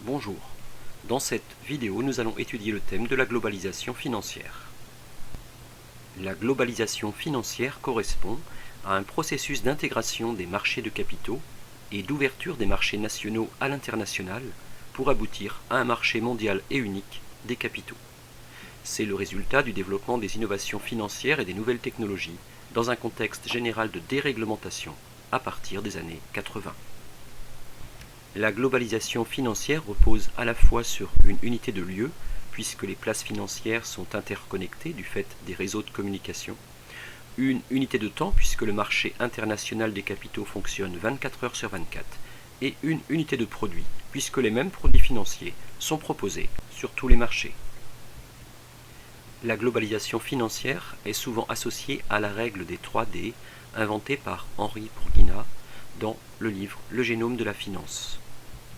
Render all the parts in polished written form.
Bonjour. Dans cette vidéo, nous allons étudier le thème de la globalisation financière. La globalisation financière correspond à un processus d'intégration des marchés de capitaux et d'ouverture des marchés nationaux à l'international pour aboutir à un marché mondial et unique des capitaux. C'est le résultat du développement des innovations financières et des nouvelles technologies dans un contexte général de déréglementation à partir des années 80. La globalisation financière repose à la fois sur une unité de lieu, puisque les places financières sont interconnectées du fait des réseaux de communication, une unité de temps, puisque le marché international des capitaux fonctionne 24 heures sur 24, et une unité de produit, puisque les mêmes produits financiers sont proposés sur tous les marchés. La globalisation financière est souvent associée à la règle des 3D, inventée par Henri Bourguignat dans le livre Le génome de la finance.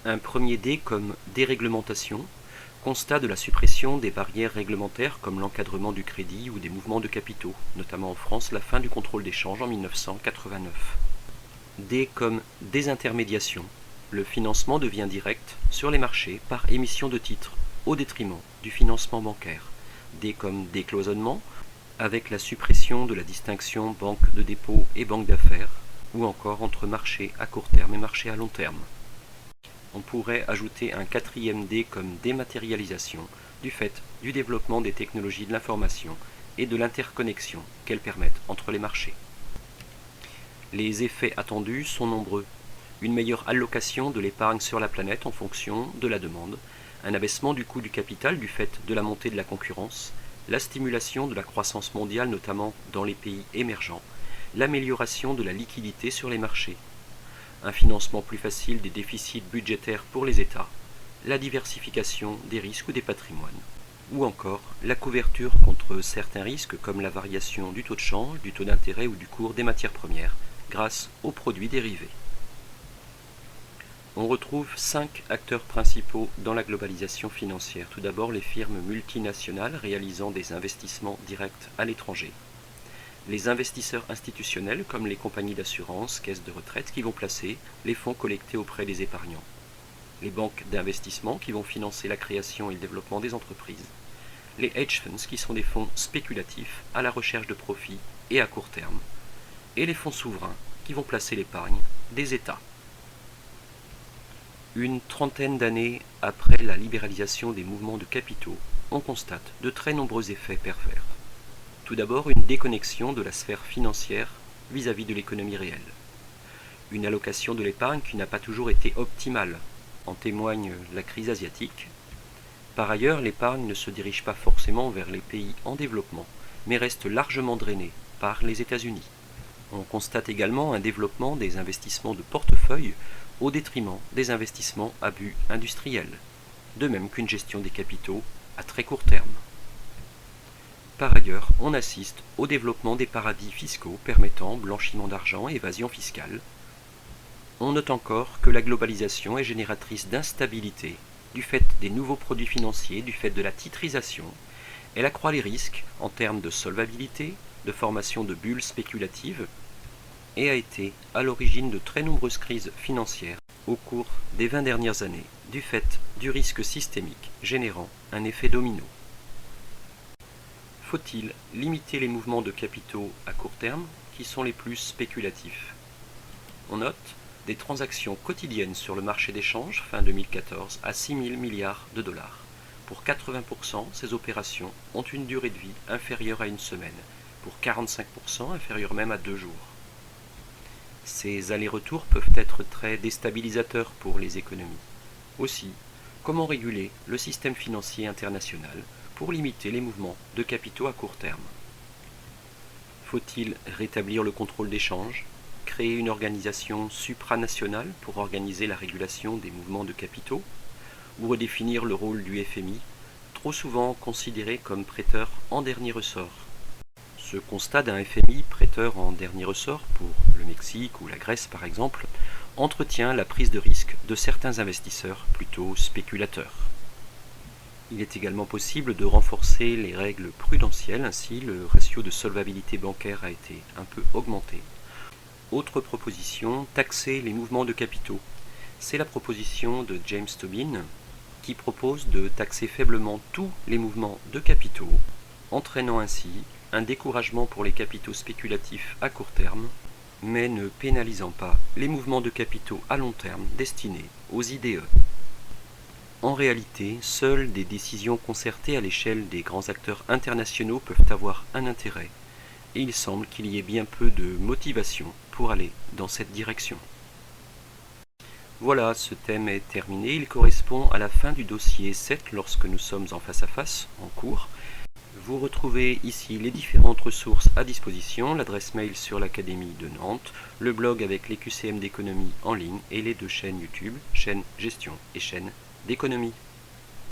Un premier D comme déréglementation, constat de la suppression des barrières réglementaires comme l'encadrement du crédit ou des mouvements de capitaux, notamment en France, la fin du contrôle des changes en 1989. D comme désintermédiation, le financement devient direct sur les marchés par émission de titres au détriment du financement bancaire. D comme décloisonnement, avec la suppression de la distinction banque de dépôt et banque d'affaires, ou encore entre marché à court terme et marché à long terme. On pourrait ajouter un quatrième D comme dématérialisation, du fait du développement des technologies de l'information et de l'interconnexion qu'elles permettent entre les marchés. Les effets attendus sont nombreux. Une meilleure allocation de l'épargne sur la planète en fonction de la demande, un abaissement du coût du capital du fait de la montée de la concurrence, la stimulation de la croissance mondiale notamment dans les pays émergents, l'amélioration de la liquidité sur les marchés, un financement plus facile des déficits budgétaires pour les États, la diversification des risques ou des patrimoines, ou encore la couverture contre certains risques comme la variation du taux de change, du taux d'intérêt ou du cours des matières premières, grâce aux produits dérivés. On retrouve 5 acteurs principaux dans la globalisation financière. Tout d'abord, les firmes multinationales réalisant des investissements directs à l'étranger. Les investisseurs institutionnels comme les compagnies d'assurance, caisses de retraite qui vont placer les fonds collectés auprès des épargnants. Les banques d'investissement qui vont financer la création et le développement des entreprises. Les hedge funds qui sont des fonds spéculatifs à la recherche de profits et à court terme. Et les fonds souverains qui vont placer l'épargne des États. Une trentaine d'années après la libéralisation des mouvements de capitaux, on constate de très nombreux effets pervers. Tout d'abord, une déconnexion de la sphère financière vis-à-vis de l'économie réelle. Une allocation de l'épargne qui n'a pas toujours été optimale, en témoigne la crise asiatique. Par ailleurs, l'épargne ne se dirige pas forcément vers les pays en développement, mais reste largement drainée par les États-Unis. On constate également un développement des investissements de portefeuille au détriment des investissements à but industriel, de même qu'une gestion des capitaux à très court terme. Par ailleurs, on assiste au développement des paradis fiscaux permettant blanchiment d'argent et évasion fiscale. On note encore que la globalisation est génératrice d'instabilité du fait des nouveaux produits financiers, du fait de la titrisation. Elle accroît les risques en termes de solvabilité, de formation de bulles spéculatives et a été à l'origine de très nombreuses crises financières au cours des 20 dernières années, du fait du risque systémique générant un effet domino. Faut-il limiter les mouvements de capitaux à court terme qui sont les plus spéculatifs? On note des transactions quotidiennes sur le marché des changes fin 2014 à 6 000 milliards de dollars. Pour 80%, ces opérations ont une durée de vie inférieure à une semaine, pour 45% inférieure même à 2 jours. Ces allers-retours peuvent être très déstabilisateurs pour les économies. Aussi, comment réguler le système financier international pour limiter les mouvements de capitaux à court terme? Faut-il rétablir le contrôle des changes, créer une organisation supranationale pour organiser la régulation des mouvements de capitaux, ou redéfinir le rôle du FMI, trop souvent considéré comme prêteur en dernier ressort? Ce constat d'un FMI prêteur en dernier ressort, pour le Mexique ou la Grèce par exemple, entretient la prise de risque de certains investisseurs plutôt spéculateurs. Il est également possible de renforcer les règles prudentielles, ainsi le ratio de solvabilité bancaire a été un peu augmenté. Autre proposition, taxer les mouvements de capitaux. C'est la proposition de James Tobin, qui propose de taxer faiblement tous les mouvements de capitaux, entraînant ainsi un découragement pour les capitaux spéculatifs à court terme, mais ne pénalisant pas les mouvements de capitaux à long terme destinés aux IDE. En réalité, seules des décisions concertées à l'échelle des grands acteurs internationaux peuvent avoir un intérêt, et il semble qu'il y ait bien peu de motivation pour aller dans cette direction. Voilà, ce thème est terminé, il correspond à la fin du dossier 7 lorsque nous sommes en face à face, en cours. Vous retrouvez ici les différentes ressources à disposition, l'adresse mail sur l'Académie de Nantes, le blog avec les QCM d'économie en ligne et les 2 chaînes YouTube, chaîne gestion et chaîne d'économie.